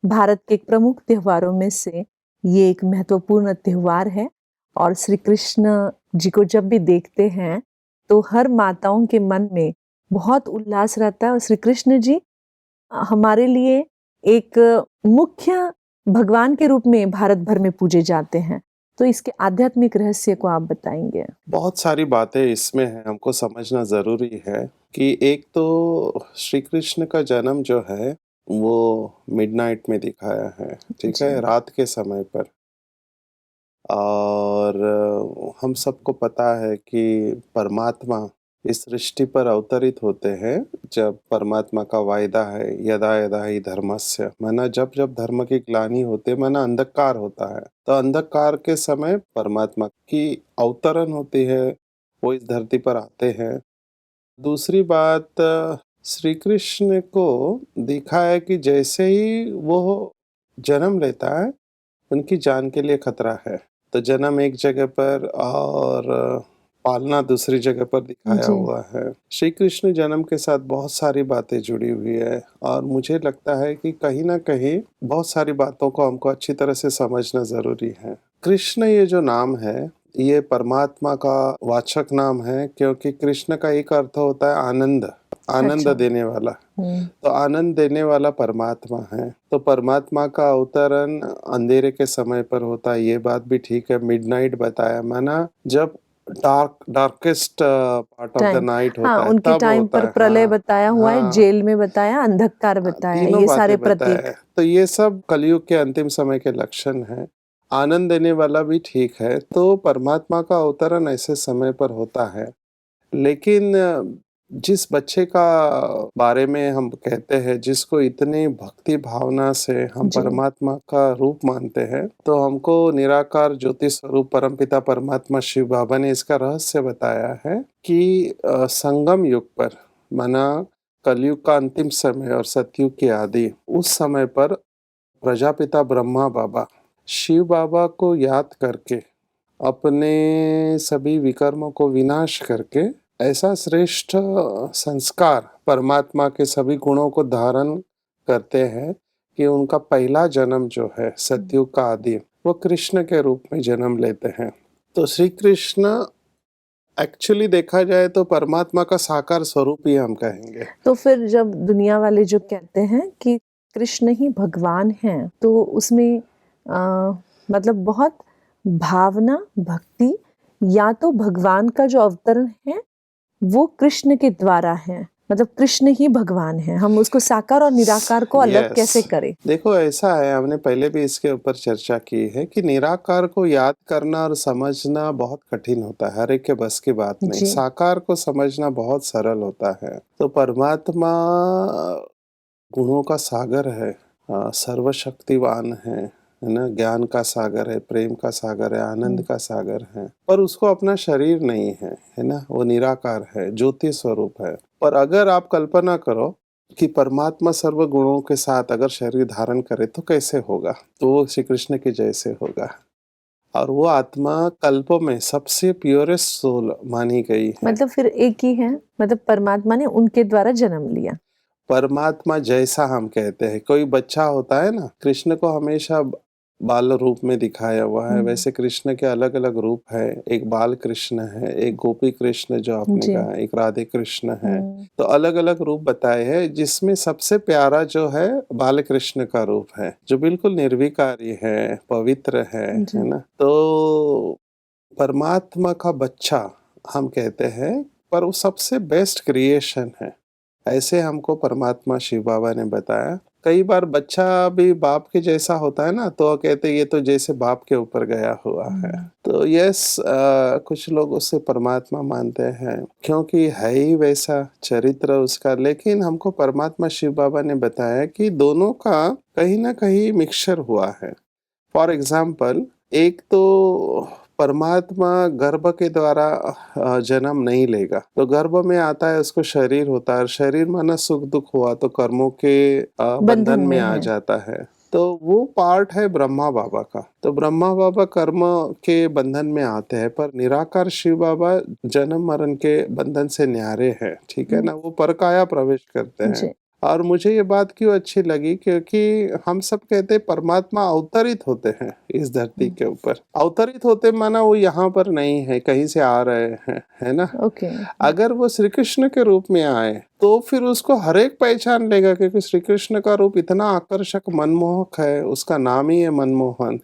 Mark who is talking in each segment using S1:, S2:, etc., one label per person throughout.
S1: भारत के एक प्रमुख त्योहारों में से ये एक महत्वपूर्ण त्योहार है और श्री कृष्ण जी को जब भी देखते हैं तो हर माताओं के मन में बहुत उल्लास रहता है और श्री कृष्ण जी हमारे लिए एक मुख्य भगवान के रूप में भारत भर में पूजे जाते हैं। तो इसके आध्यात्मिक रहस्य को आप बताएंगे?
S2: बहुत सारी बातें इसमें हैं, हमको समझना ज़रूरी है कि एक तो श्री कृष्ण का जन्म जो है वो मिडनाइट में दिखाया है, ठीक
S1: जी,
S2: है? रात के समय पर। और हम सबको पता है कि परमात्मा इस सृष्टि पर अवतरित होते हैं जब परमात्मा का वायदा है यदा यदा ही धर्मस्य, माना जब जब धर्म की ग्लानि होती है, माना अंधकार होता है, तो अंधकार के समय परमात्मा की अवतरण होती है, वो इस धरती पर आते हैं। दूसरी बात, श्री कृष्ण को देखा है कि जैसे ही वो जन्म लेता है उनकी जान के लिए खतरा है। तो जन्म एक जगह पर और पालना दूसरी जगह पर दिखाया
S1: जी,
S2: हुआ है। श्री कृष्ण जन्म के साथ बहुत सारी बातें जुड़ी हुई है और मुझे लगता है कि कहीं न कहीं बहुत सारी बातों को हमको अच्छी तरह से समझना ज़रूरी है। कृष्ण ये जो नाम है, ये परमात्मा का वाचक नाम है, क्योंकि कृष्ण का एक अर्थ होता है आनंद, आनंद
S1: अच्छा।
S2: देने वाला।
S1: हुँ,
S2: तो आनंद देने वाला परमात्मा है। तो परमात्मा का अवतरण अंधेरे के समय पर होता है, ये बात भी ठीक है। मिडनाइट बताया, माना जब darkest part of the
S1: time.
S2: Night
S1: हाँ,
S2: होता है,
S1: उनके
S2: तब
S1: टाइम
S2: होता
S1: पर
S2: है।
S1: प्रलय
S2: हाँ,
S1: बताया हुआ है,
S2: हाँ।
S1: जेल में बताया, अंधकार बताया,
S2: तीनों
S1: ये सारे
S2: बातें बताया
S1: प्रतीक।
S2: है। तो ये सब कलयुग के अंतिम समय के लक्षण हैं। आनंद देने वाला भी ठीक है, तो परमात्मा का अवतरण ऐसे समय पर होता है। लेकिन जिस बच्चे का बारे में हम कहते हैं, जिसको इतनी भक्ति भावना से हम
S1: जी,
S2: परमात्मा का रूप मानते हैं, तो हमको निराकार ज्योति स्वरूप परमपिता परमात्मा शिव बाबा ने इसका रहस्य बताया है कि संगम युग पर, माना कलयुग का अंतिम समय और सतयुग की आदि, उस समय पर प्रजापिता ब्रह्मा बाबा शिव बाबा को याद करके अपने सभी विकर्मों को विनाश करके ऐसा श्रेष्ठ संस्कार परमात्मा के सभी गुणों को धारण करते हैं कि उनका पहला जन्म जो है सतयुग का आदि, वो कृष्ण के रूप में जन्म लेते हैं। तो श्री कृष्ण एक्चुअली देखा जाए तो परमात्मा का साकार स्वरूप ही हम कहेंगे।
S1: तो फिर जब दुनिया वाले जो कहते हैं कि कृष्ण ही भगवान हैं, तो उसमें मतलब बहुत भावना, भक्ति या तो भगवान का जो अवतरण है, वो कृष्ण के द्वारा है। मतलब कृष्ण ही भगवान है। हम उसको साकार और निराकार को अलग
S2: यस,
S1: कैसे करें?
S2: देखो ऐसा है, हमने पहले भी इसके ऊपर चर्चा की है कि निराकार को याद करना और समझना बहुत कठिन होता है, हर एक के बस की बात नहीं।
S1: जी,
S2: साकार को समझना बहुत सरल होता है। तो परमात्मा गुणों का सागर है, सर्वशक्तिवान है ना, ज्ञान का सागर है, प्रेम का सागर है, आनंद
S1: हुँ,
S2: का सागर है, पर उसको अपना शरीर नहीं है ना, वो निराकार है, ज्योति स्वरूप है। पर अगर आप कल्पना करो कि परमात्मा सर्व गुणों के साथ अगर शरीर धारण करे तो कैसे होगा? तो वो श्री कृष्ण के जैसे होगा। और वो आत्मा कल्पों में सबसे प्योरेस्ट सोल मानी गई है।
S1: मतलब फिर एक ही है, मतलब परमात्मा ने उनके द्वारा जन्म लिया।
S2: परमात्मा जैसा हम कहते हैं, कोई बच्चा होता है ना, कृष्ण को हमेशा बाल रूप में दिखाया हुआ है,
S1: हुँ,
S2: वैसे कृष्ण के अलग अलग रूप है। एक बाल कृष्ण है, एक गोपी कृष्ण जो आपने
S1: जी,
S2: कहा, एक राधे कृष्ण है।
S1: हुँ,
S2: तो अलग अलग रूप बताए हैं, जिसमें सबसे प्यारा जो है बाल कृष्ण का रूप है, जो बिल्कुल निर्विकारी है, पवित्र है
S1: जी।
S2: ना। तो परमात्मा का बच्चा हम कहते हैं, पर वो सबसे बेस्ट क्रिएशन है, ऐसे हमको परमात्मा शिव बाबा ने बताया। कई बार बच्चा भी बाप के जैसा होता है ना, तो वो कहते ये तो जैसे बाप के ऊपर गया हुआ है।
S1: हुँ।
S2: तो यस, कुछ लोग उससे परमात्मा मानते हैं क्योंकि है ही वैसा चरित्र उसका। लेकिन हमको परमात्मा शिव बाबा ने बताया कि दोनों का कहीं ना कहीं मिक्सचर हुआ है। फॉर एग्जाम्पल, एक तो परमात्मा गर्भ के द्वारा जन्म नहीं लेगा, तो गर्भ में आता है, उसको शरीर होता है, शरीर माना सुख दुख हुआ तो कर्मों के
S1: बंधन
S2: बंधन में
S1: में
S2: आ
S1: है।
S2: जाता है। तो वो पार्ट है ब्रह्मा बाबा का। तो ब्रह्मा बाबा कर्म के बंधन में आते हैं, पर निराकार शिव बाबा जन्म मरण के बंधन से न्यारे हैं, ठीक है
S1: हुँ,
S2: ना, वो परकाया प्रवेश करते हैं।
S1: जी।
S2: और मुझे ये बात क्यों अच्छी लगी, क्योंकि हम सब कहते हैं परमात्मा अवतरित होते हैं इस धरती के ऊपर। अवतरित होते माना वो यहाँ पर नहीं है, कहीं से आ रहे हैं, है ना।
S1: ओके।
S2: अगर वो श्री कृष्ण के रूप में आए तो फिर उसको हर एक पहचान लेगा, क्योंकि श्री कृष्ण का रूप इतना आकर्षक मनमोहक है, उसका नाम ही है मनमोहन।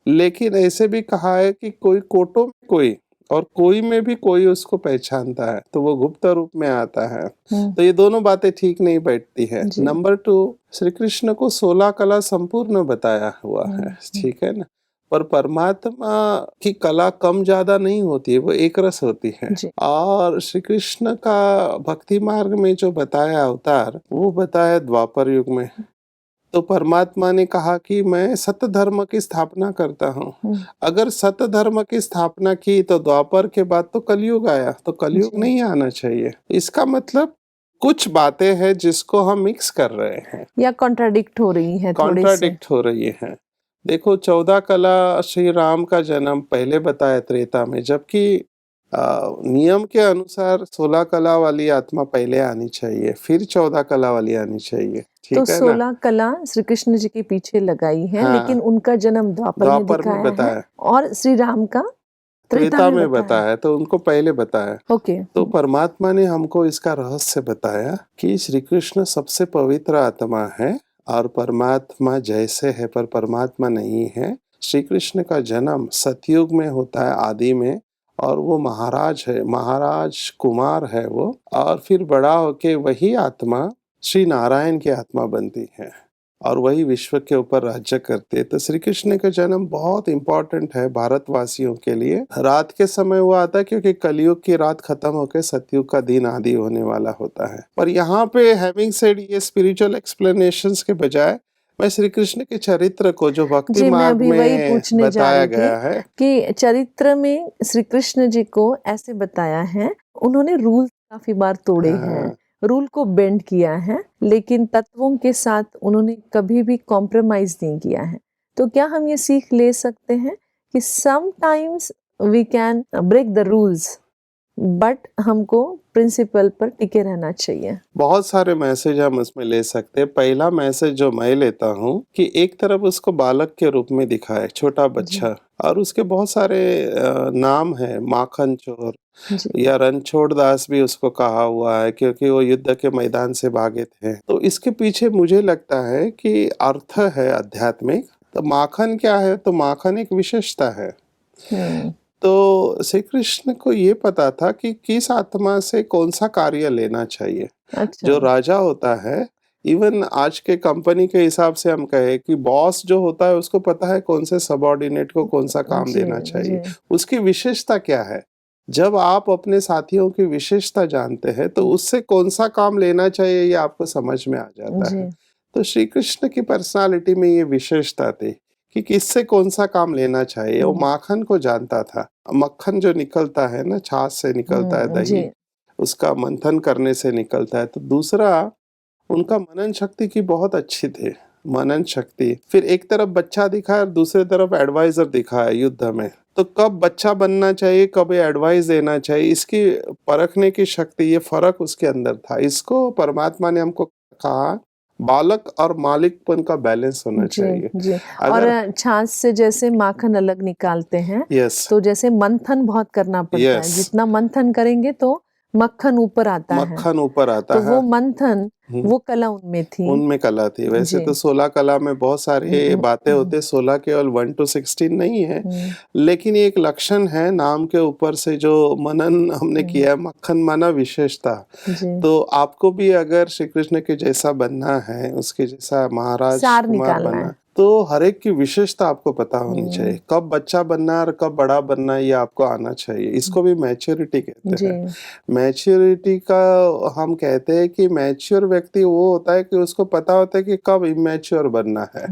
S2: लेकिन ऐसे भी कहा है कि कोई कोटों में कोई और कोई में भी कोई उसको पहचानता है, तो वो गुप्त रूप में आता है। तो ये दोनों बातें ठीक नहीं बैठती है।
S1: जी।
S2: नंबर 2, श्री कृष्ण को 16 कला संपूर्ण बताया हुआ है, ठीक है ना। पर परमात्मा की कला कम ज्यादा नहीं होती है, वो एक रस होती है।
S1: जी।
S2: और श्री कृष्ण का भक्ति मार्ग में जो बताया अवतार, वो बताया द्वापर युग में। तो परमात्मा ने कहा कि मैं सत्य धर्म की स्थापना करता हूँ। अगर सत्य धर्म की स्थापना की तो द्वापर के बाद तो कलयुग आया, तो कलयुग
S1: जी।
S2: नहीं आना चाहिए। इसका मतलब कुछ बातें हैं जिसको हम मिक्स कर रहे हैं
S1: या कॉन्ट्राडिक्ट हो रही है थोड़े से।
S2: कॉन्ट्राडिक्ट हो रही है। देखो 14 कला श्री राम का जन्म पहले बताया त्रेता में, जबकि नियम के अनुसार 16 कला वाली आत्मा पहले आनी चाहिए, फिर 14 कला वाली आनी चाहिए,
S1: तो
S2: ठीक है ना।
S1: 16 कला श्री कृष्ण जी के पीछे लगाई है,
S2: हाँ,
S1: लेकिन उनका जन्म द्वापर में
S2: द्वापर में
S1: दिखाया है
S2: बताया,
S1: और श्री राम का त्रेता
S2: त्रेता
S1: में
S2: में
S1: बताया।
S2: बताया, तो उनको पहले बताया।
S1: ओके।
S2: तो परमात्मा ने हमको इसका रहस्य बताया कि श्री कृष्ण सबसे पवित्र आत्मा है और परमात्मा जैसे है पर परमात्मा नहीं है। श्री कृष्ण का जन्म सतयुग में होता है, आदि में, और वो महाराज है, महाराज कुमार है वो, और फिर बड़ा होके वही आत्मा श्री नारायण की आत्मा बनती है और वही विश्व के ऊपर राज्य करते हैं। तो श्री कृष्ण का जन्म बहुत इम्पोर्टेंट है भारतवासियों के लिए। रात के समय वो आता है क्योंकि कलयुग की रात खत्म होकर सतयुग का दिन आदि होने वाला होता है। पर यहाँ पे हैविंग सेड ये स्पिरिचुअल एक्सप्लेनेशंस के बजाय मैं श्री कृष्ण के चरित्र को जो भक्ति
S1: जी, मैं
S2: मार्ग
S1: अभी वही
S2: में
S1: पूछने जा
S2: बताया
S1: रही
S2: गया
S1: थी
S2: है
S1: कि चरित्र में श्री कृष्ण जी को ऐसे बताया है, उन्होंने रूल काफी बार तोड़े हैं, रूल को बेंड किया है, लेकिन तत्वों के साथ उन्होंने कभी भी कॉम्प्रोमाइज नहीं किया है। तो क्या हम ये सीख ले सकते हैं कि sometimes we can break the rules, but हमको प्रिंसिपल पर टिके रहना चाहिए।
S2: बहुत सारे मैसेज हम उसमें ले सकते हैं। पहला मैसेज जो मैं लेता हूँ कि एक तरफ उसको बालक के रूप में दिखाए, छोटा बच्चा, और उसके बहुत सारे नाम है, माखन चोर या रणछोड़ दास भी उसको कहा हुआ है, क्योंकि वो युद्ध के मैदान से भागे थे। तो इसके पीछे मुझे लगता है कि अर्थ है आध्यात्मिक। तो माखन क्या है, तो माखन एक विशेषता है। तो श्री कृष्ण को ये पता था कि किस आत्मा से कौन सा कार्य लेना चाहिए।
S1: अच्छा।
S2: जो राजा होता है, इवन आज के कंपनी के हिसाब से हम कहें कि बॉस जो होता है उसको पता है कौन से सबऑर्डिनेट को कौन सा काम देना चाहिए, उसकी विशेषता क्या है। जब आप अपने साथियों की विशेषता जानते हैं तो उससे कौन सा काम लेना चाहिए ये आपको समझ में आ जाता है। तो श्री कृष्ण की पर्सनालिटी में ये विशेषता थी कि किससे कौन सा काम लेना चाहिए। वो माखन को जानता था। मक्खन जो निकलता है ना, छाछ से निकलता है, दही उसका मंथन करने से निकलता है। तो दूसरा, उनका मनन शक्ति की बहुत अच्छी थी, मनन शक्ति। फिर एक तरफ बच्चा दिखा है और दूसरी तरफ एडवाइजर दिखा है युद्ध में। तो कब बच्चा बनना चाहिए, कब एडवाइस देना चाहिए, इसकी परखने की शक्ति, ये फर्क उसके अंदर था। इसको परमात्मा ने हमको कहा बालक और मालिकपन का बैलेंस होना चाहिए।
S1: जी। और छाछ से जैसे माखन अलग निकालते हैं, तो जैसे मंथन बहुत करना पड़ता है, जितना मंथन करेंगे तो मक्खन ऊपर आता है।
S2: मक्खन ऊपर आता
S1: तो
S2: है।
S1: वो मंथन, वो कला उनमें थी।
S2: उनमें कला थी। वैसे तो 16 कला में बहुत सारी बातें होते, 16 केवल 1 to 16 नहीं है, लेकिन ये एक लक्षण है नाम के ऊपर से जो मनन हमने किया है। मक्खन माना विशेषता। तो आपको भी अगर श्री कृष्ण के जैसा बनना है, उसके जैसा महाराज कुमार बनना, तो हर एक की विशेषता आपको पता होनी चाहिए। कब बच्चा बनना है और कब बड़ा बनना है ये आपको आना चाहिए। इसको भी मैच्योरिटी कहते हैं। मैच्योरिटी का हम कहते हैं कि मैच्योर व्यक्ति वो होता है कि उसको पता होता है कि कब इमैच्योर बनना है,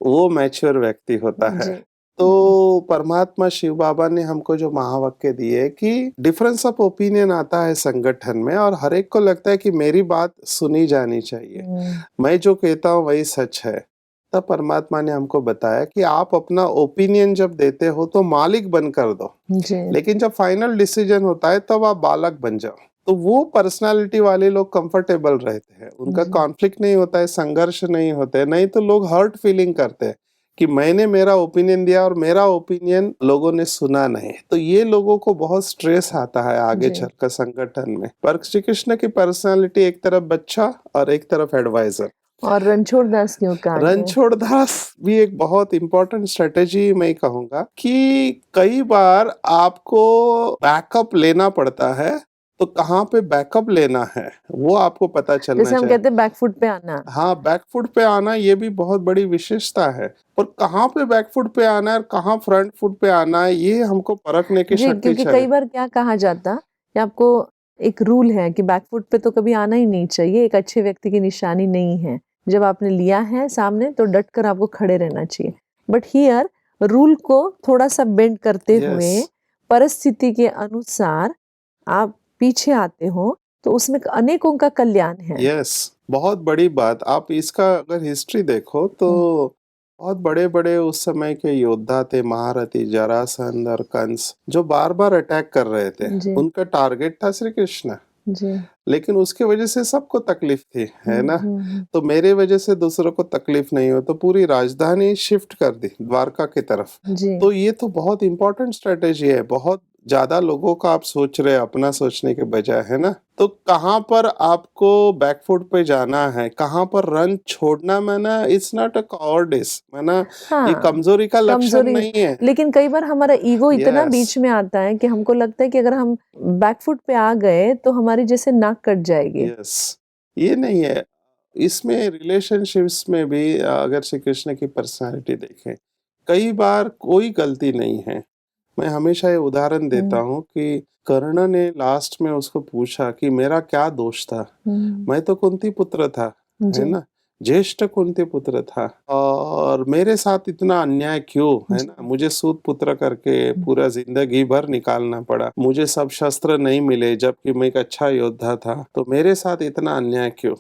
S2: वो मैच्योर व्यक्ति होता है। तो परमात्मा शिव बाबा ने हमको जो महावाक्य दिए कि डिफरेंस ऑफ ओपिनियन आता है संगठन में और हर एक को लगता है कि मेरी बात सुनी जानी चाहिए, मैं जो कहता हूँ वही सच है। तब परमात्मा ने हमको बताया कि आप अपना ओपिनियन जब देते हो तो मालिक बनकर दो, लेकिन जब फाइनल डिसीजन होता है तब आप बालक बन जाओ। तो वो पर्सनालिटी वाले लोग कंफर्टेबल रहते हैं, उनका
S1: जी।
S2: कॉन्फ्लिक्ट नहीं होता है, संघर्ष नहीं होते हैं, नहीं तो लोग हर्ट फीलिंग करते हैं कि मैंने मेरा ओपिनियन दिया और मेरा ओपिनियन लोगों ने सुना नहीं, तो ये लोगों को बहुत स्ट्रेस आता है आगे
S1: जी।
S2: चलकर संगठन में। पर श्री कृष्ण की पर्सनालिटी एक तरफ बच्चा और एक तरफ एडवाइजर।
S1: और रणछोड़ दास क्यों कांड है?
S2: रणछोड़ दास भी एक बहुत इंपॉर्टेंट स्ट्रेटेजी मैं कहूंगा कि कई बार आपको बैकअप लेना पड़ता है, तो कहाँ पे बैकअप लेना है वो आपको पता चलना
S1: जैसे हम
S2: चाहिए।
S1: कहते हैं बैकफुट पे आना।
S2: हाँ, बैकफुट पे आना ये भी बहुत बड़ी विशेषता है, पर कहाँ पे बैकफुट पे आना है और कहाँ फ्रंट फुट पे आना है ये हमको परखने की
S1: जी,
S2: शक्ति
S1: क्योंकि
S2: चाहिए।
S1: कई बार क्या कहा जाता कि आपको एक रूल है कि बैकफुट पे तो कभी आना ही नहीं चाहिए, एक अच्छे व्यक्ति की निशानी नहीं है। जब आपने लिया है सामने तो डट कर आपको खड़े रहना चाहिए। बट हियर रूल को थोड़ा-सा बेंड करते हुए
S2: यस,
S1: परिस्थिति के अनुसार आप पीछे आते हो, तो उसमें अनेकों का कल्याण है।
S2: यस, बहुत बड़ी बात। आप इसका अगर हिस्ट्री देखो तो
S1: हुँ,
S2: बहुत बड़े-बड़े उस समय के योद्धा थे, महारथी, जरासंध और कंस, जो बार-बार अटैक कर रहे थे।
S1: जी,
S2: उनका टारगेट था श्री कृष्ण,
S1: जी।
S2: लेकिन उसकी वजह से सबको तकलीफ थी, है
S1: हुँ,
S2: ना?
S1: हुँ, हुँ।
S2: तो मेरे वजह से दूसरों को तकलीफ नहीं हो, तो पूरी राजधानी शिफ्ट कर दी द्वारका की तरफ।
S1: जी।
S2: तो ये तो बहुत इंपॉर्टेंट स्ट्रेटेजी है, बहुत ज़्यादा लोगों का आप सोच रहे हैं अपना सोचने के बजाय, है ना? तो कहाँ पर आपको बैकफुट पे जाना है, कहाँ पर रन छोड़ना, माना इट्स नॉट अ कॉवर्डिस, माना ये
S1: हाँ,
S2: कमजोरी का लक्षण
S1: कमज़ोरी
S2: नहीं है।
S1: लेकिन कई बार हमारा ईगो इतना
S2: यस,
S1: बीच में आता है कि हमको लगता है कि अगर हम बैकफुट पे आ गए तो हमारी जैसे नाक कट जाएगी।
S2: यस, ये नहीं है। इसमें रिलेशनशिप्स में भी अगर श्री कृष्ण की पर्सनालिटी देखें, कई बार कोई गलती नहीं है। मैं हमेशा ये उदाहरण देता
S1: हुँ,
S2: हूँ कि कर्ण ने लास्ट में उसको पूछा कि मेरा क्या दोष था?
S1: हुँ,
S2: मैं तो कुंती पुत्र था, है
S1: जी,
S2: ना? ज्येष्ठ कुंती पुत्र था और मेरे साथ इतना अन्याय क्यों, है
S1: जी,
S2: ना? मुझे सूत पुत्र करके
S1: हुँ,
S2: पूरा जिंदगी भर निकालना पड़ा। मुझे सब शस्त्र नहीं मिले जबकि मैं एक अच्छा योद्धा था, तो मेरे साथ इतना अन्याय क्यों?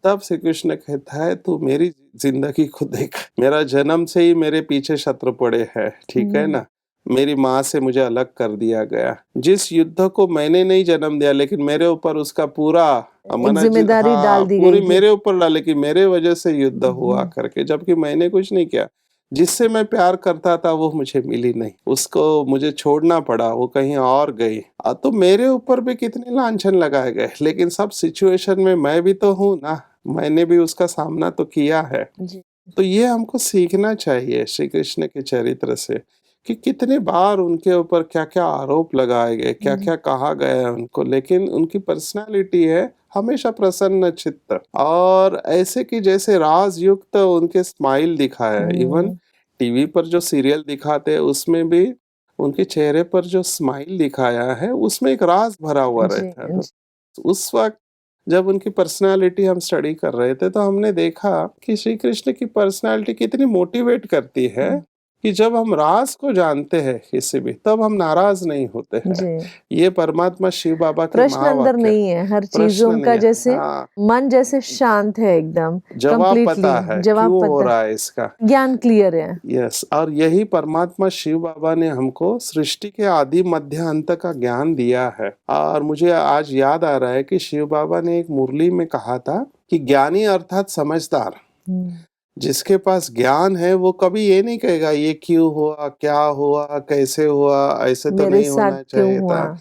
S2: तब श्री कृष्ण कहता है तू मेरी जिंदगी को देख, मेरा जन्म से ही मेरे पीछे शत्रु पड़े हैं, ठीक है
S1: हुँ,
S2: ना? मेरी माँ से मुझे अलग कर दिया गया, जिस युद्ध को मैंने नहीं जन्म दिया लेकिन मेरे ऊपर उसका पूरा
S1: एक ज़िम्मेदारी
S2: हाँ,
S1: डाल दी
S2: पूरी
S1: गई थी।
S2: मेरे ऊपर डाले कि मेरे वजह से युद्ध हुआ
S1: हुँ,
S2: करके, जबकि मैंने कुछ नहीं किया। जिससे मैं प्यार करता था वो मुझे मिली नहीं, उसको मुझे छोड़ना पड़ा, वो कहीं और गई। तो मेरे ऊपर भी कितने लांछन लगाए गए, लेकिन सब सिचुएशन में मैं भी तो हूँ ना, मैंने भी उसका सामना तो किया है।
S1: जी,
S2: तो ये हमको सीखना चाहिए श्री कृष्ण के चरित्र से कि कितने बार उनके ऊपर क्या-क्या आरोप लगाए गए,
S1: जी,
S2: क्या-क्या कहा गया उनको, लेकिन उनकी पर्सनालिटी है हमेशा प्रसन्न चित्त और ऐसे कि जैसे राजयुक्त उनके स्माइल दिखाया है। इवन
S1: हुँ,
S2: टीवी पर जो सीरियल दिखाते हैं उसमें भी उनके चेहरे पर जो स्माइल दिखाया है उसमें एक राज भरा हुआ
S1: जी,
S2: रहता है। तो उस वक़्त जब उनकी पर्सनैलिटी हम स्टडी कर रहे थे, तो हमने देखा कि श्री कृष्ण की पर्सनैलिटी कितनी मोटिवेट करती है
S1: हुँ,
S2: कि जब हम राज़ को जानते हैं किसी भी, तब हम नाराज़ नहीं होते हैं।
S1: जी।
S2: ये परमात्मा शिव बाबा के
S1: प्रश्न अंदर
S2: महावाक्य,
S1: नहीं है, हर चीज़
S2: प्रश्न नहीं
S1: उनका
S2: है।
S1: जैसे
S2: हाँ,
S1: मन जैसे शांत है एकदम,
S2: जवाब
S1: कंप्लीटली
S2: पता है,
S1: जवाब
S2: क्यों हो
S1: पता है,
S2: रहा है इसका।
S1: ज्ञान क्लियर है।
S2: यस, और यही परमात्मा शिव बाबा ने हमको सृष्टि के आदि मध्य अंत का ज्ञान दिया है। और मुझे आज याद आ रहा है कि शिव बाबा ने एक मुरली में कहा था कि ज्ञानी अर्थात समझदार,
S1: हुँ,
S2: जिसके पास ज्ञान है वो कभी ये नहीं कहेगा ये क्यों हुआ, क्या हुआ, कैसे हुआ, ऐसे तो
S1: मेरे
S2: नहीं
S1: साथ
S2: होना
S1: क्यों
S2: चाहिए
S1: हुआ?
S2: था।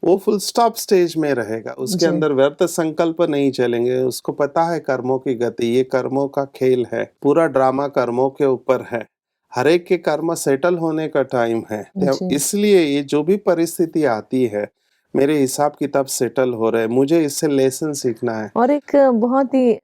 S2: वो फुल स्टॉप स्टेज में रहेगा, उसके
S1: जी,
S2: अंदर व्यर्थ संकल्प नहीं चलेंगे। उसको पता है कर्मों की गति, ये कर्मों का खेल है, पूरा ड्रामा कर्मों के ऊपर है, हर एक के कर्म सेटल होने का टाइम है। तो
S1: जी।
S2: इसलिए ये जो भी परिस्थिति आती है, मेरे हिसाब किताब सेटल हो रहे हैं, मुझे इससे लेसन सीखना है।
S1: और एक बहुत ही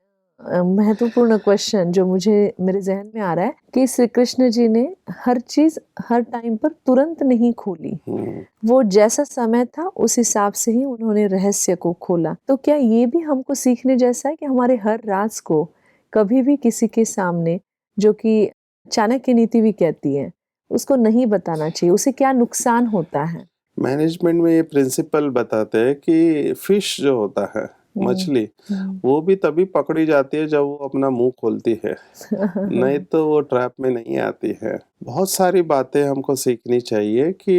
S1: महत्वपूर्ण क्वेश्चन जो मुझे मेरे ज़हन में आ रहा है कि श्री कृष्ण जी ने हर चीज़ हर टाइम पर तुरंत नहीं खोली।
S2: हम्म,
S1: वो जैसा समय था उस हिसाब से ही उन्होंने रहस्य को खोला। तो क्या ये भी हमको सीखने जैसा है कि हमारे हर राज को कभी भी किसी के सामने, जो कि चाणक्य नीति भी कहती है, उसको नहीं बताना चाहिए, उसे क्या नुकसान होता है?
S2: मैनेजमेंट में ये प्रिंसिपल बताते हैं कि फिश जो होता है,
S1: हुँ,
S2: मछली,
S1: हुँ।
S2: वो भी तभी पकड़ी जाती है जब वो अपना मुंह खोलती है, नहीं तो वो ट्रैप में नहीं आती है। बहुत सारी बातें हमको सीखनी चाहिए कि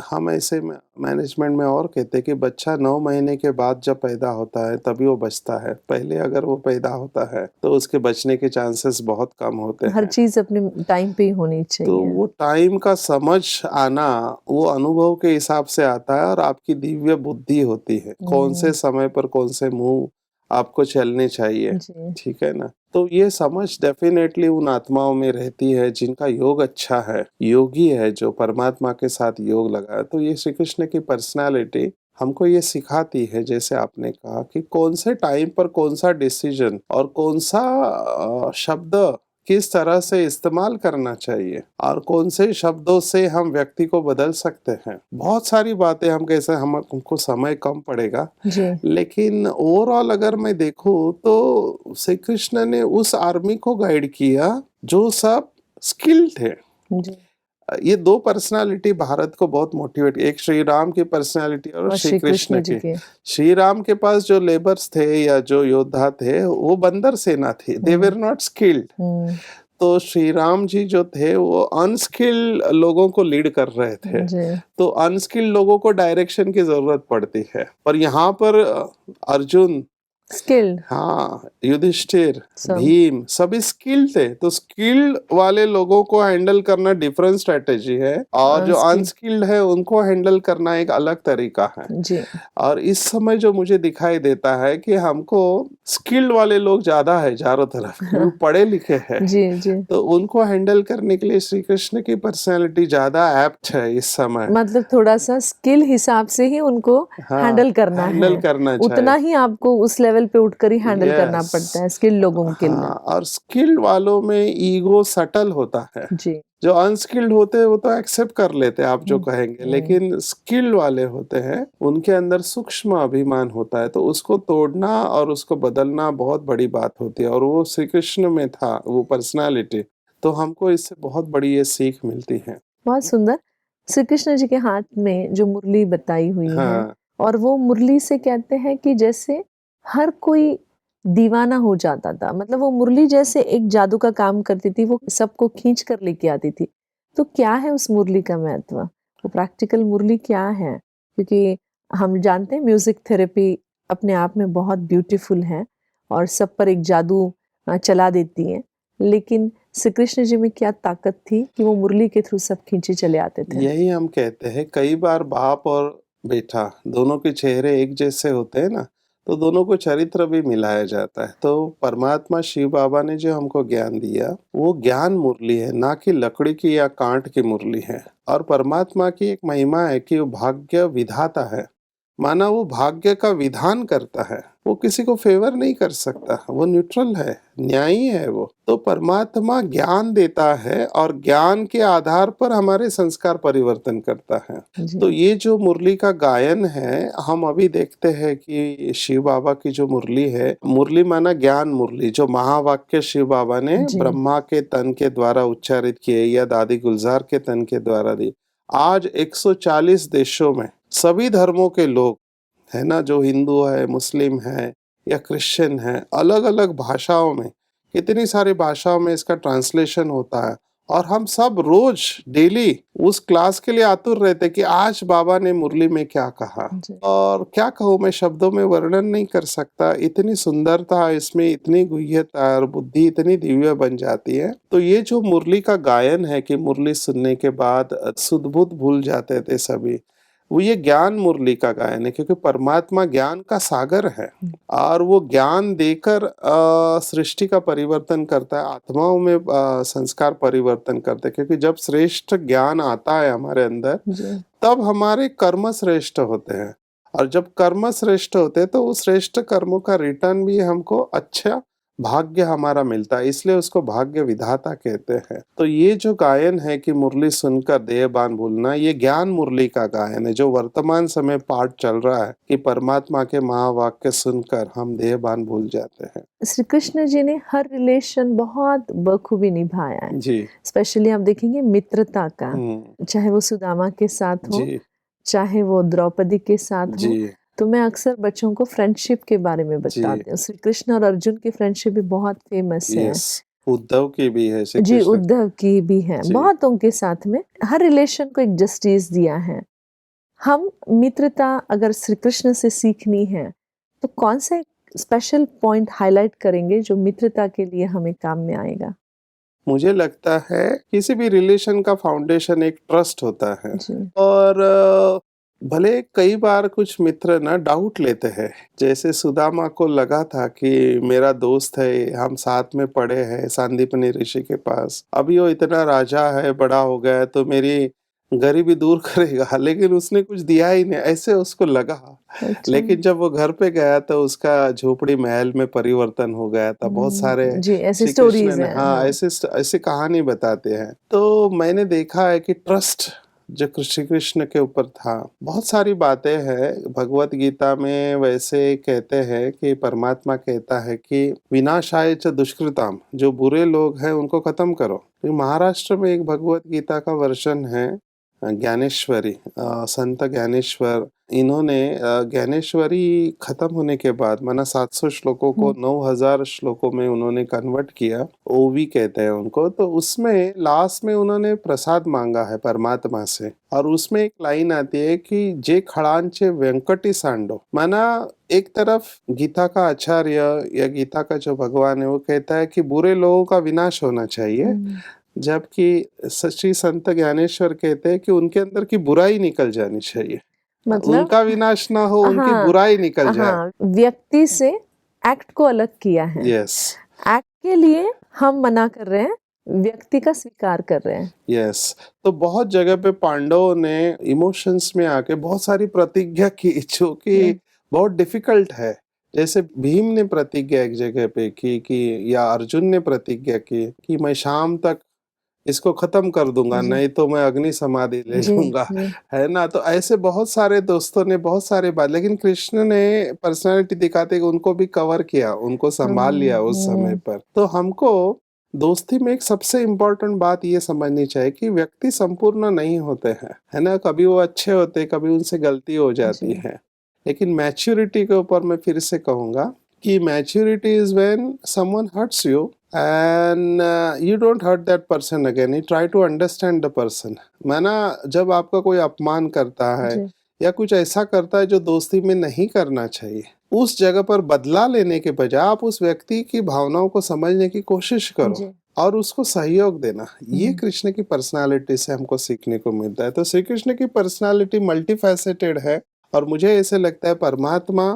S2: हम ऐसे मैनेजमेंट में और कहते हैं कि बच्चा 9 महीने के बाद जब पैदा होता है तभी वो बचता है। पहले अगर वो पैदा होता है तो उसके बचने के चांसेस बहुत कम होते
S1: हर
S2: हैं।
S1: चीज़ अपने टाइम पे ही होनी
S2: तो
S1: चाहिए।
S2: वो टाइम का समझ आना वो अनुभव के हिसाब से आता है और आपकी दिव्य बुद्धि होती है। कौन से समय पर कौन से मुँह आपको चलने चाहिए,
S1: जी।
S2: ठीक है ना? तो ये समझ डेफ़िनेटली उन आत्माओं में रहती है जिनका योग अच्छा है, योगी है जो परमात्मा के साथ योग लगाया। तो ये श्री कृष्ण की पर्सनैलिटी हमको ये सिखाती है जैसे आपने कहा कि कौन से टाइम पर कौन-सा डिसीज़न और कौन-सा शब्द किस तरह से इस्तेमाल करना चाहिए और कौन से शब्दों से हम व्यक्ति को बदल सकते हैं। बहुत सारी बातें हम कैसे हमको समय कम पड़ेगा,
S1: जी।
S2: लेकिन ओवरऑल अगर मैं देखूँ तो श्री कृष्ण ने उस आर्मी को गाइड किया जो सब स्किल्ड थे।
S1: जी।
S2: ये 2 पर्सनैलिटी भारत को बहुत मोटिवेट, एक श्री राम की पर्सनैलिटी और
S1: और
S2: श्री
S1: श्री
S2: कृष्ण
S1: कृष्ण जी
S2: की।
S1: के।
S2: श्री राम के पास जो लेबर्स थे या जो योद्धा थे वो बंदर सेना थी, दे
S1: हुँ,
S2: वर नॉट स्किल्ड।
S1: हुँ।
S2: तो श्री राम जी जो थे वो अनस्किल्ड लोगों को लीड कर रहे थे।
S1: जी।
S2: तो अनस्किल्ड लोगों को डायरेक्शन की ज़रूरत पड़ती है। पर यहाँ पर अर्जुन,
S1: स्किल्ड
S2: हाँ, युधिष्ठिर,
S1: सब।
S2: भीम सभी स्किल्ड थे। तो स्किल्ड वाले लोगों को हैंडल करना डिफरेंट स्ट्रेटेजी है और जो
S1: अनस्किल्ड
S2: अनस्किल्ड है उनको हैंडल करना एक अलग तरीका है।
S1: जी।
S2: और इस समय जो मुझे दिखाई देता है कि हमको स्किल्ड वाले लोग ज़्यादा है चारों तरफ क्योंकि पढ़े लिखे हैं।
S1: जी, जी।
S2: तो उनको हैंडल करने के लिए श्री कृष्ण की पर्सनैलिटी ज़्यादा एप्ट है इस समय।
S1: मतलब थोड़ा-सा स्किल हिसाब से ही उनको
S2: हाँ,
S1: हैंडल करना
S2: हैंडल
S1: है।
S2: करना
S1: उतना
S2: चाहिए।
S1: ही आपको उस लेवल पे उठकर ही हैंडल करना
S2: यस।
S1: पड़ता है स्किल्ड लोगों के लिए।
S2: हाँ, और स्किल्ड वालों में ईगो सटल होता है।
S1: जी।
S2: जो अनस्किल्ड होते हैं वो तो एक्सेप्ट कर लेते हैं आप जो
S1: हुँ,
S2: कहेंगे,
S1: हुँ।
S2: लेकिन स्किल्ड वाले होते हैं उनके अंदर सूक्ष्म अभिमान होता है, तो उसको तोड़ना और उसको बदलना बहुत बड़ी बात होती है और वो श्री कृष्ण में था वो पर्सनालिटी। तो हमको इससे बहुत बड़ी ये सीख मिलती है।
S1: बहुत सुंदर। श्री कृष्ण जी के हाथ में जो मुरली बताई हुई है
S2: हाँ,
S1: और वो मुरली से कहते हैं कि जैसे हर कोई दीवाना हो जाता था। मतलब वो मुरली जैसे एक जादू का काम करती थी, वो सबको खींच कर लेके आती थी। तो क्या है उस मुरली का महत्व? वो प्रैक्टिकल मुरली क्या है? क्योंकि हम जानते हैं म्यूज़िक थेरेपी अपने आप में बहुत ब्यूटीफुल है और सब पर एक जादू चला देती है। लेकिन श्री कृष्ण जी में क्या ताकत थी कि वो मुरली के थ्रू सब खींचे चले आते थे?
S2: यही हम कहते हैं कई बार बाप और बेटा दोनों के चेहरे एक जैसे होते हैं ना, तो दोनों को चरित्र भी मिलाया जाता है। तो परमात्मा शिव बाबा ने जो हमको ज्ञान दिया वो ज्ञान मुरली है, ना कि लकड़ी की या कांट की मुरली है। और परमात्मा की एक महिमा है कि वो भाग्य विधाता है, माना वो भाग्य का विधान करता है, वो किसी को फेवर नहीं कर सकता, वो न्यूट्रल है, न्यायी है वो। तो परमात्मा ज्ञान देता है और ज्ञान के आधार पर हमारे संस्कार परिवर्तन करता है।
S1: जी।
S2: तो ये जो मुरली का गायन है, हम अभी देखते हैं कि शिव बाबा की जो मुरली है, मुरली माना ज्ञान मुरली, जो महावाक्य शिव बाबा ने
S1: जी।
S2: ब्रह्मा के तन के द्वारा उच्चारित किए या दादी गुलजार के तन के द्वारा दी। आज 140 देशों में सभी धर्मों के लोग है ना, जो हिंदू है, मुस्लिम है या क्रिश्चियन है, अलग अलग भाषाओं में, कितनी सारी भाषाओं में इसका ट्रांसलेशन होता है और हम सब रोज डेली उस क्लास के लिए आतुर रहते कि आज बाबा ने मुरली में क्या कहा।
S1: जी।
S2: और क्या कहूँ, मैं शब्दों में वर्णन नहीं कर सकता, इतनी सुंदरता इसमें, इतनी गुह्यता और बुद्धि इतनी दिव्य बन जाती है। तो ये जो मुरली का गायन है कि मुरली सुनने के बाद सुध बुध भूल जाते थे सभी, वो ये ज्ञान मुरली का गायन है क्योंकि परमात्मा ज्ञान का सागर है और वो ज्ञान देकर सृष्टि का परिवर्तन करता है, आत्माओं में संस्कार परिवर्तन करता है। क्योंकि जब श्रेष्ठ ज्ञान आता है हमारे अंदर
S1: जी।
S2: तब हमारे कर्म श्रेष्ठ होते हैं और जब कर्म श्रेष्ठ होते हैं तो उस श्रेष्ठ कर्मों का रिटर्न भी हमको अच्छा भाग्य हमारा मिलता है, इसलिए उसको भाग्य विधाता कहते हैं। तो ये जो गायन है कि मुरली सुनकर देहबान भूलना, ये ज्ञान मुरली का गायन है जो वर्तमान समय पाठ चल रहा है कि परमात्मा के महावाक्य सुनकर हम देहबान भूल जाते हैं।
S1: श्री कृष्ण जी ने हर रिलेशन बहुत बखूबी निभाया है।
S2: जी।
S1: स्पेशली आप देखेंगे मित्रता का,
S2: हम्म।
S1: चाहे वो सुदामा के साथ हो,
S2: जी।
S1: चाहे वो द्रौपदी के साथ
S2: जी।
S1: हो। तो मैं अक्सर बच्चों को फ्रेंडशिप के बारे में
S2: जी।
S1: बताती हूँ। श्री कृष्ण और अर्जुन की फ्रेंडशिप भी बहुत फेमस है।
S2: यस, उद्धव की भी है श्री
S1: जी,
S2: कृष्ण।
S1: उद्धव की भी है,
S2: जी।
S1: बहुतों के साथ में हर रिलेशन को एक जस्टिस दिया है। हम मित्रता अगर श्री कृष्ण से सीखनी है, तो कौन सा स्पेशल पॉइंट हाइलाइट करेंगे जो मित्रता के लिए हमें काम में आएगा?
S2: मुझे लगता है किसी भी रिलेशन का फाउंडेशन एक ट्रस्ट होता है
S1: जी।
S2: और भले कई बार कुछ मित्र ना डाउट लेते हैं, जैसे सुदामा को लगा था कि मेरा दोस्त है, हम साथ में पढ़े हैं सांदीपनि ऋषि के पास, अभी वो इतना राजा है, बड़ा हो गया है, तो मेरी गरीबी दूर करेगा, लेकिन उसने कुछ दिया ही नहीं, ऐसे उसको लगा।
S1: अच्छा।
S2: लेकिन जब वो घर पे गया तो उसका झोपड़ी महल में परिवर्तन हो गया था। बहुत सारे
S1: जी, ऐसी
S2: श्री कृष्ण
S1: स्टोरीज़
S2: ने,
S1: हैं,
S2: हाँ,
S1: हाँ।
S2: ऐसे कहानी बताते हैं। तो मैंने देखा है कि ट्रस्ट जो श्री कृष्ण के ऊपर था, बहुत सारी बातें हैं भगवत गीता में, वैसे कहते हैं कि परमात्मा कहता है कि विनाशाय च दुष्कृताम, जो बुरे लोग हैं उनको खत्म करो। महाराष्ट्र में एक भगवत गीता का वर्जन है, ज्ञानेश्वरी, संत ज्ञानेश्वर, इन्होंने ज्ञानेश्वरी खत्म होने के बाद माना 700 श्लोकों को 9000 श्लोकों में उन्होंने कन्वर्ट किया, ओवी कहते हैं उनको। तो उसमें लास्ट में उन्होंने प्रसाद मांगा है परमात्मा से, और उसमें एक लाइन आती है कि जे खड़ांचे वेंकटी सांडो, माना एक तरफ गीता का आचार्य या गीता का जो भगवान है वो कहता है कि बुरे लोगों का विनाश होना चाहिए, जबकि श्री संत ज्ञानेश्वर कहते हैं कि उनके अंदर की बुराई निकल जानी चाहिए,
S1: मतलब
S2: उनका विनाश ना हो, उनकी
S1: हाँ,
S2: बुराई निकल जाए।
S1: हाँ, व्यक्ति से एक्ट को अलग किया है।
S2: यस,
S1: एक्ट के लिए हम मना कर रहे हैं, व्यक्ति का स्वीकार कर रहे हैं।
S2: यस। तो बहुत जगह पे पांडवों ने इमोशंस में आके बहुत सारी प्रतिज्ञा की जो कि बहुत डिफिकल्ट है। जैसे भीम ने प्रतिज्ञा एक जगह पे की कि, या अर्जुन ने प्रतिज्ञा की कि मैं शाम तक इसको खत्म कर दूंगा,
S1: जी,
S2: नहीं तो मैं अग्नि समाधि ले
S1: जी,
S2: लूंगा,
S1: जी।
S2: है ना। तो ऐसे बहुत सारे दोस्तों ने बहुत सारे बात, लेकिन कृष्ण ने पर्सनालिटी दिखाते कि उनको भी कवर किया, उनको संभाल लिया उस समय पर। तो हमको दोस्ती में एक सबसे इम्पोर्टेंट बात ये समझनी चाहिए कि व्यक्ति संपूर्ण नहीं होते हैं, है ना। कभी वो अच्छे होते, कभी उनसे गलती हो जाती
S1: जी।
S2: है, लेकिन मैच्योरिटी के ऊपर मैं फिर से कहूंगा कि maturity is when someone hurts you and you don't hurt that person again, you try to understand the person। माना जब आपका कोई अपमान करता है
S1: जी।
S2: या कुछ ऐसा करता है जो दोस्ती में नहीं करना चाहिए, उस जगह पर बदला लेने के बजाय आप उस व्यक्ति की भावनाओं को समझने की कोशिश करो
S1: जी।
S2: और उसको सहयोग देना। ये कृष्ण की पर्सनालिटी से हमको सीखने को मिलता है। तो श्री कृष्ण की पर्सनालिटी मल्टीफैसेटेड है, और मुझे ऐसे लगता है परमात्मा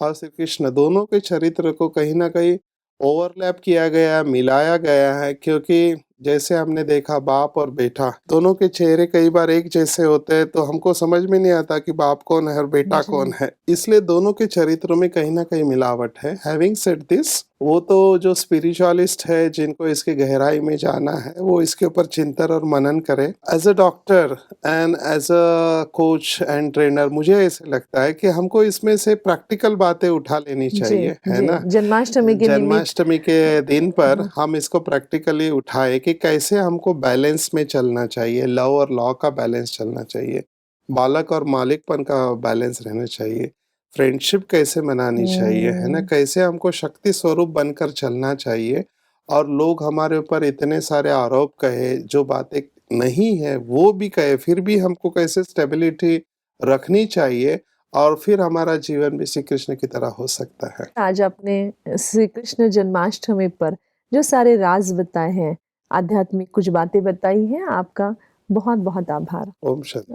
S2: और श्री कृष्ण दोनों के चरित्र को कहीं ना कहीं ओवरलैप किया गया, मिलाया गया है, क्योंकि जैसे हमने देखा बाप और बेटा दोनों के चेहरे कई बार एक जैसे होते हैं, तो हमको समझ में नहीं आता कि बाप कौन है और बेटा कौन है, इसलिए दोनों के चरित्रों में कहीं ना कहीं मिलावट है। हैविंग सेड दिस, वो तो जो स्पिरिचुअलिस्ट है जिनको इसकी गहराई में जाना है वो इसके ऊपर चिंतन और मनन करे। As a doctor and as a coach and trainer मुझे ऐसे लगता है कि हमको इसमें से प्रैक्टिकल बातें उठा लेनी चाहिए, है ना।
S1: जन्माष्टमी के निमित्त
S2: जन्माष्टमी के दिन पर हम इसको प्रैक्टिकली उठाए कि कैसे हमको बैलेंस में चलना चाहिए, लव और लॉ का बैलेंस चलना चाहिए, बालक और मालिकपन का बैलेंस रहना चाहिए, फ्रेंडशिप कैसे मनानी चाहिए, है ना, कैसे हमको शक्ति स्वरूप बनकर चलना चाहिए, और लोग हमारे ऊपर इतने सारे आरोप कहे, जो बातें नहीं है वो भी कहे, फिर भी हमको कैसे स्टेबिलिटी रखनी चाहिए, और फिर हमारा जीवन भी श्री कृष्ण की तरह हो सकता है।
S1: आज आपने श्री कृष्ण जन्माष्टमी पर जो सारे राज बताए हैं, आध्यात्मिक कुछ बातें बताई हैं, आपका बहुत बहुत आभार।
S2: ओम शांति।